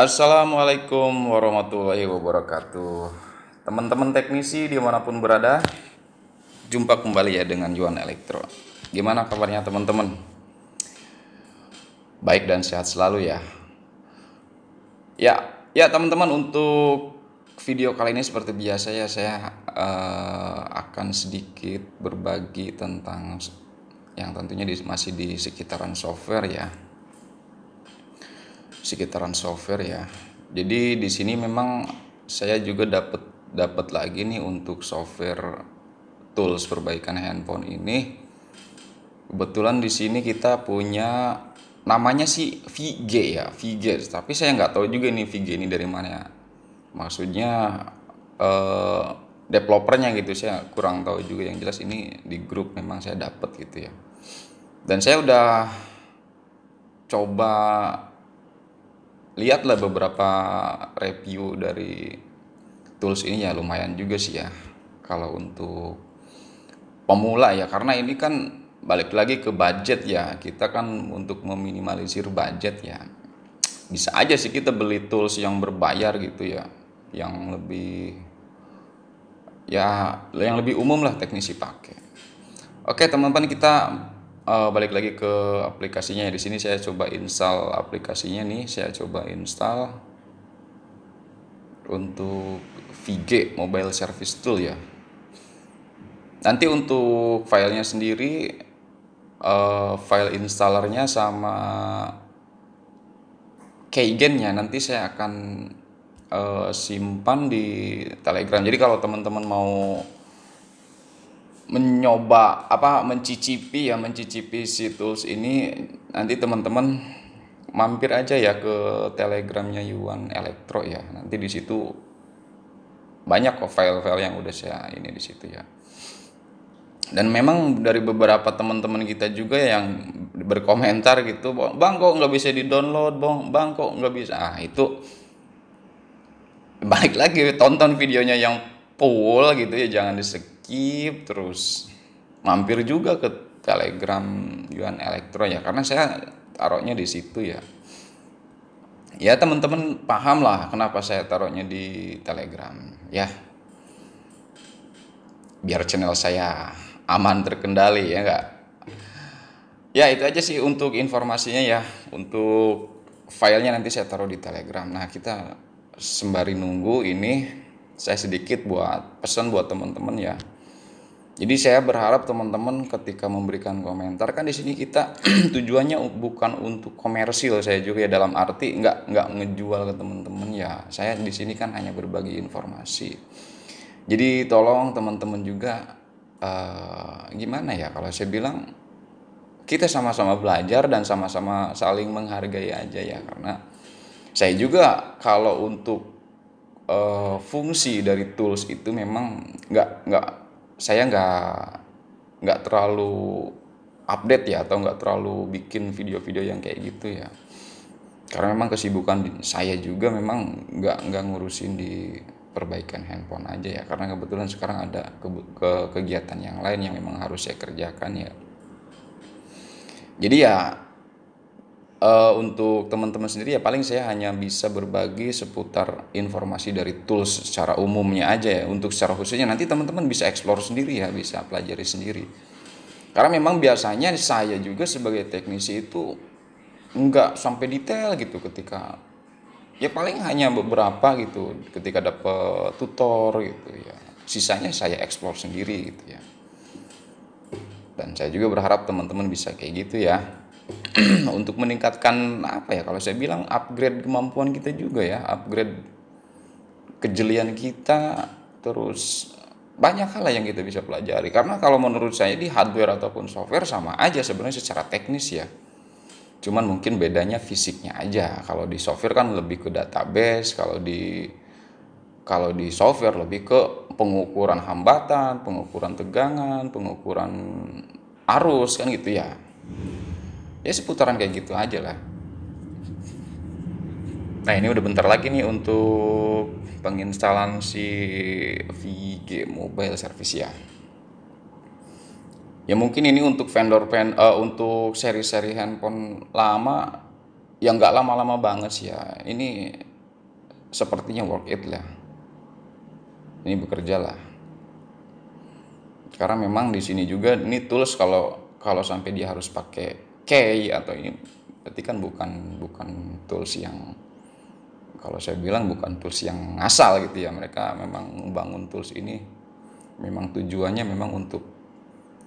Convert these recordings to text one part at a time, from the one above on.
Assalamualaikum warahmatullahi wabarakatuh. Teman-teman teknisi dimanapun berada, jumpa kembali ya dengan Yuan Elektro. Gimana kabarnya teman-teman? Baik dan sehat selalu ya. Ya teman-teman, untuk video kali ini seperti biasa ya, saya akan sedikit berbagi tentang yang tentunya masih di sekitaran software ya. Jadi di sini memang saya juga dapat lagi nih untuk software tools perbaikan handphone ini. Kebetulan di sini kita punya namanya sih VG ya, VG. Tapi saya nggak tahu juga nih VG ini dari mana ya. Maksudnya eh, developernya gitu, saya kurang tahu juga. Yang jelas ini di grup memang saya dapat gitu ya. Dan saya udah coba lihatlah beberapa review dari tools ini, ya lumayan juga sih ya kalau untuk pemula ya, karena ini kan balik lagi ke budget ya. Kita kan untuk meminimalisir budget ya, bisa aja sih kita beli tools yang berbayar gitu ya, yang lebih yang lebih umum lah teknisi pakai. Oke teman-teman, kita balik lagi ke aplikasinya. Di sini saya coba install aplikasinya nih. Saya coba install untuk VG Mobile Service Tool ya. Nanti untuk filenya sendiri, file installernya sama keygennya nanti saya akan simpan di Telegram. Jadi kalau teman-teman mau mencicipi si tools ini, nanti teman-teman mampir aja ya ke Telegramnya Yuan Elektro ya. Nanti di situ banyak kok file-file yang udah saya ini di situ ya. Dan memang dari beberapa teman-teman kita juga yang berkomentar gitu, bang kok nggak bisa di-download, bang kok nggak bisa. Itu balik lagi, tonton videonya yang full gitu ya, jangan di skip. Terus mampir juga ke Telegram Yuan Elektro ya, karena saya taruhnya di situ ya. Ya teman-teman paham lah kenapa saya taruhnya di Telegram ya, biar channel saya aman terkendali ya enggak. Ya itu aja sih untuk informasinya ya. Untuk filenya nanti saya taruh di Telegram. Nah kita sembari nunggu ini, saya sedikit buat pesan buat teman-teman ya. Jadi saya berharap teman-teman ketika memberikan komentar, kan di sini kita tujuannya bukan untuk komersil saya juga ya, dalam arti nggak ngejual ke teman-teman ya. Saya di sini kan hanya berbagi informasi. Jadi tolong teman-teman juga gimana ya, kalau saya bilang kita sama-sama belajar dan sama-sama saling menghargai aja ya. Karena saya juga kalau untuk fungsi dari tools itu memang saya nggak terlalu update ya, atau nggak terlalu bikin video-video yang kayak gitu ya, karena memang kesibukan saya juga memang nggak ngurusin di perbaikan handphone aja ya, karena kebetulan sekarang ada kegiatan yang lain yang memang harus saya kerjakan ya. Jadi ya untuk teman-teman sendiri ya, paling saya hanya bisa berbagi seputar informasi dari tools secara umumnya aja ya. Untuk secara khususnya nanti teman-teman bisa explore sendiri ya, bisa pelajari sendiri. Karena memang biasanya saya juga sebagai teknisi itu nggak sampai detail gitu, ketika ya paling hanya beberapa gitu ketika dapat tutor gitu ya. Sisanya saya explore sendiri gitu ya. Dan saya juga berharap teman-teman bisa kayak gitu ya. Untuk meningkatkan apa ya, kalau saya bilang upgrade kemampuan kita juga ya, upgrade kejelian kita. Terus banyak hal yang kita bisa pelajari, karena kalau menurut saya di hardware ataupun software sama aja sebenarnya secara teknis ya, cuman mungkin bedanya fisiknya aja. Kalau di software kan lebih ke database, kalau di software lebih ke pengukuran hambatan, pengukuran tegangan, pengukuran arus kan gitu ya. Ya seputaran kayak gitu aja lah. Nah ini udah bentar lagi nih untuk penginstalan si VG Mobile Service ya. Ya mungkin ini untuk untuk seri-seri handphone lama, yang nggak lama-lama banget sih ya. Ini sepertinya worth it lah. Ini bekerja lah. Karena memang di sini juga ini tools kalau sampai dia harus pakai key atau ini berarti kan bukan tools yang, kalau saya bilang bukan tools yang asal gitu ya. Mereka memang membangun tools ini memang tujuannya memang untuk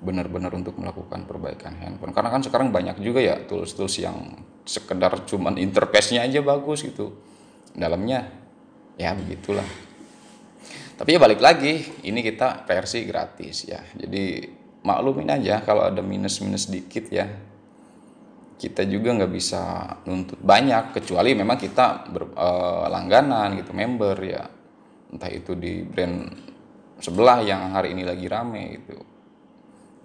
benar-benar untuk melakukan perbaikan handphone. Karena kan sekarang banyak juga ya tools-tools yang sekedar cuman interface-nya aja bagus gitu, dalamnya ya begitulah. Tapi ya balik lagi, ini kita versi gratis ya, jadi maklumin aja kalau ada minus-minus dikit ya. Kita juga nggak bisa nuntut banyak, kecuali memang kita langganan gitu, member ya, entah itu di brand sebelah yang hari ini lagi rame gitu.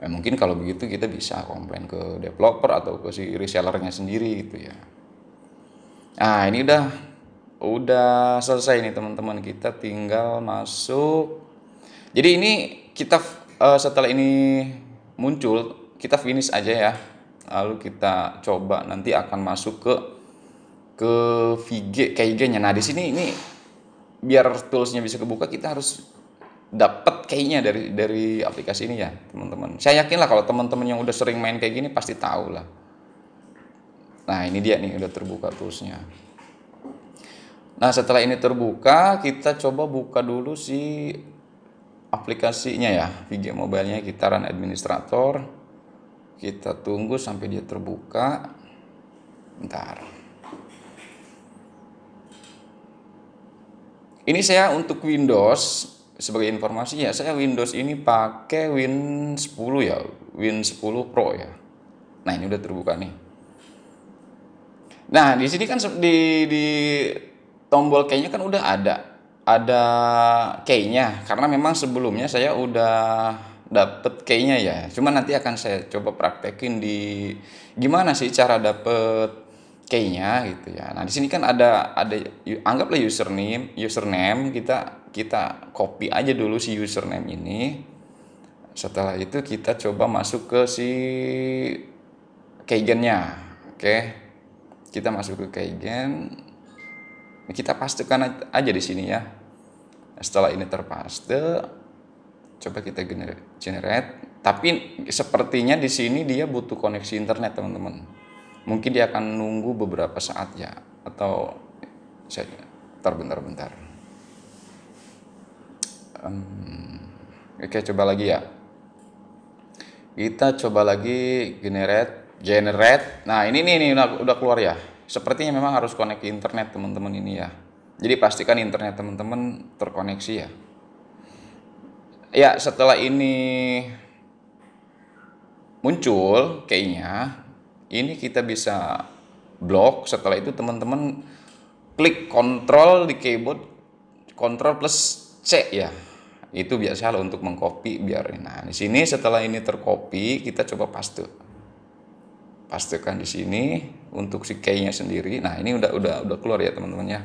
Mungkin kalau begitu kita bisa komplain ke developer atau ke si resellernya sendiri gitu ya. Nah ini udah selesai nih teman-teman, kita tinggal masuk. Jadi ini kita setelah ini muncul kita finish aja ya, lalu kita coba nanti akan masuk ke VG kayaknya. Nah di sini ini biar toolsnya bisa kebuka kita harus dapat kayaknya dari aplikasi ini ya teman-teman. Saya yakin lah kalau teman-teman yang udah sering main kayak gini pasti tahu lah. Nah ini dia nih udah terbuka toolsnya. Nah setelah ini terbuka, kita coba buka dulu si aplikasinya ya, VG Mobile-nya. Kita run administrator, kita tunggu sampai dia terbuka. Bentar. Ini saya untuk Windows, sebagai informasi ya, saya Windows ini pakai Win 10 ya, Win 10 Pro ya. Nah ini udah terbuka nih. Nah di sini kan di tombol key-nya kan udah ada key-nya, karena memang sebelumnya saya udah dapet key-nya ya. Cuma nanti akan saya coba praktekin di gimana sih cara dapet key-nya gitu ya. Nah di sini kan ada anggaplah username kita copy aja dulu si username ini. Setelah itu kita coba masuk ke si keygen-nya. Oke. Kita masuk ke keygen. Kita pastekan aja di sini ya. Setelah ini terpaste, coba kita generate. Tapi sepertinya di sini dia butuh koneksi internet teman-teman. Mungkin dia akan nunggu beberapa saat ya, atau saya bentar. Oke, coba lagi ya. Kita coba lagi generate. Nah ini nih udah keluar ya. Sepertinya memang harus connect ke internet teman-teman ini ya. Jadi pastikan internet teman-teman terkoneksi ya. Ya setelah ini muncul kayaknya, ini kita bisa blok. Setelah itu teman-teman klik kontrol di keyboard, kontrol plus C ya. Itu biasa untuk mengcopy biar. Nah di sini setelah ini tercopy, kita coba pastekan di sini untuk si key-nya sendiri. Nah ini udah keluar ya teman-teman ya.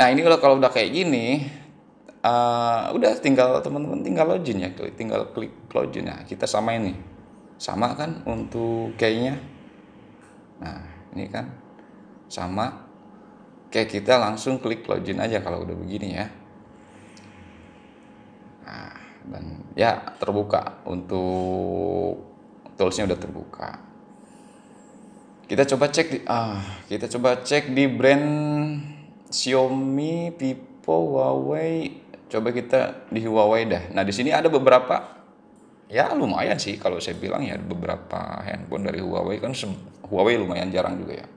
Nah ini kalau udah kayak gini, udah teman-teman tinggal login ya, tinggal klik login. Nah kita samain nih, sama kan untuk key-nya. Nah ini kan sama, kayak kita langsung klik login aja kalau udah begini ya. Nah dan ya terbuka, untuk toolsnya udah terbuka. Kita coba cek di brand Xiaomi, Vivo, Huawei. Coba kita di Huawei dah. Nah di sini ada beberapa, ya lumayan sih kalau saya bilang ya, beberapa handphone dari Huawei kan. Huawei lumayan jarang juga ya.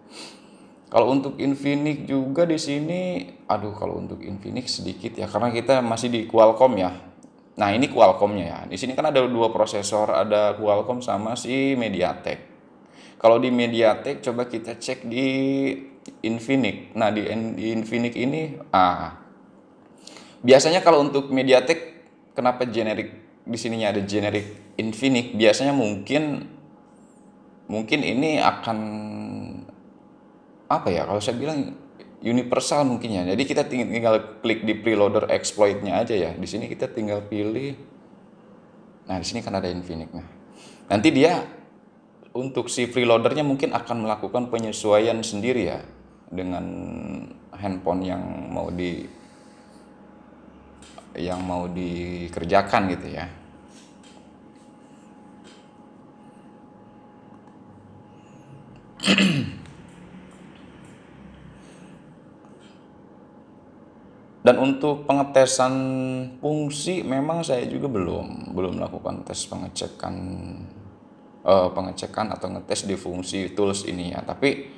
Kalau untuk Infinix juga di sini, kalau untuk Infinix sedikit ya, karena kita masih di Qualcomm ya. Nah ini Qualcomm-nya ya. Di sini kan ada 2 prosesor, ada Qualcomm sama si MediaTek. Kalau di MediaTek coba kita cek di Infinix. Nah di Infinix ini, biasanya kalau untuk MediaTek, kenapa generik di sininya ada generik Infinix? Biasanya mungkin ini akan apa ya? Kalau saya bilang universal mungkin ya. Jadi kita tinggal klik di preloader exploit-nya aja ya. Di sini kita tinggal pilih. Nah di sini kan ada Infinix. Nah nanti dia untuk si preloadernya mungkin akan melakukan penyesuaian sendiri ya dengan handphone yang mau dikerjakan gitu ya. Dan untuk pengetesan fungsi memang saya juga belum melakukan tes pengecekan atau ngetes di fungsi tools ini ya. Tapi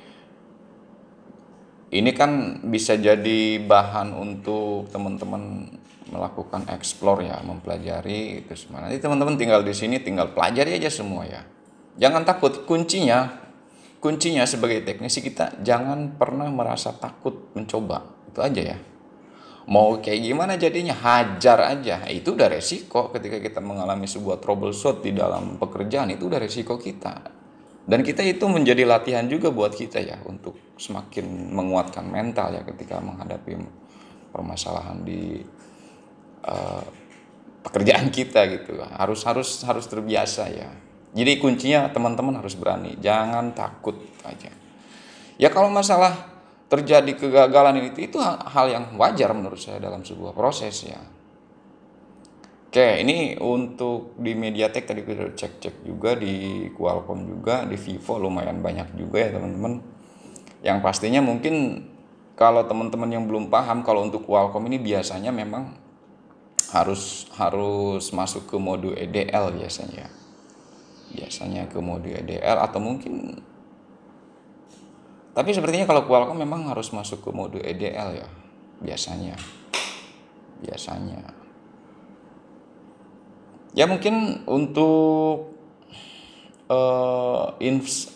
ini kan bisa jadi bahan untuk teman-teman melakukan explore ya, mempelajari itu semua. Nanti teman-teman tinggal di sini tinggal pelajari aja semua ya. Jangan takut, kuncinya sebagai teknisi kita jangan pernah merasa takut mencoba. Itu aja ya. Mau kayak gimana jadinya, hajar aja. Itu udah resiko ketika kita mengalami sebuah troubleshoot di dalam pekerjaan, itu udah resiko kita. Dan kita itu menjadi latihan juga buat kita ya, untuk semakin menguatkan mental ya ketika menghadapi permasalahan di pekerjaan kita gitu. Harus terbiasa ya. Jadi kuncinya teman-teman harus berani, jangan takut aja. Ya kalau masalah terjadi kegagalan itu hal yang wajar menurut saya dalam sebuah proses ya. Oke, ini untuk di MediaTek tadi kita cek juga, di Qualcomm juga, di Vivo lumayan banyak juga ya teman-teman. Yang pastinya mungkin kalau teman-teman yang belum paham, kalau untuk Qualcomm ini biasanya memang harus masuk ke mode EDL biasanya. Biasanya ke mode EDL atau mungkin, tapi sepertinya kalau Qualcomm memang harus masuk ke mode EDL ya, biasanya. Ya mungkin untuk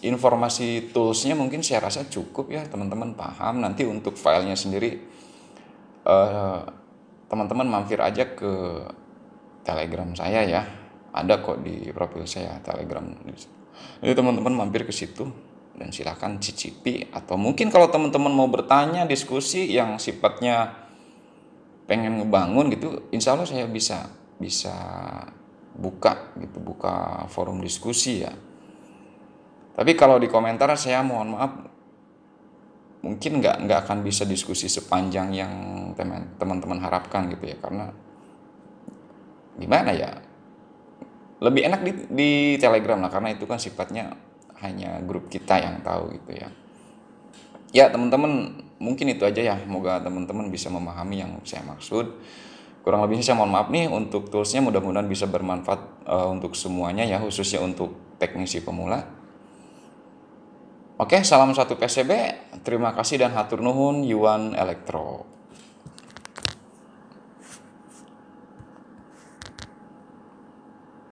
informasi toolsnya mungkin saya rasa cukup ya, teman-teman paham. Nanti untuk filenya sendiri teman-teman mampir aja ke Telegram saya ya, ada kok di profil saya Telegram. Jadi teman-teman mampir ke situ dan silakan cicipi, atau mungkin kalau teman-teman mau bertanya, diskusi yang sifatnya pengen ngebangun gitu, insya Allah saya bisa buka forum diskusi ya. Tapi kalau di komentar saya mohon maaf, mungkin nggak akan bisa diskusi sepanjang yang teman-teman harapkan gitu ya, karena gimana ya, lebih enak di Telegram lah, karena itu kan sifatnya hanya grup kita yang tahu gitu ya. Ya teman-teman, mungkin itu aja ya, semoga teman-teman bisa memahami yang saya maksud. Kurang lebihnya saya mohon maaf nih untuk toolsnya, mudah-mudahan bisa bermanfaat untuk semuanya ya, khususnya untuk teknisi pemula. Oke, salam satu PCB, terima kasih dan hatur nuhun, Yuan Elektro.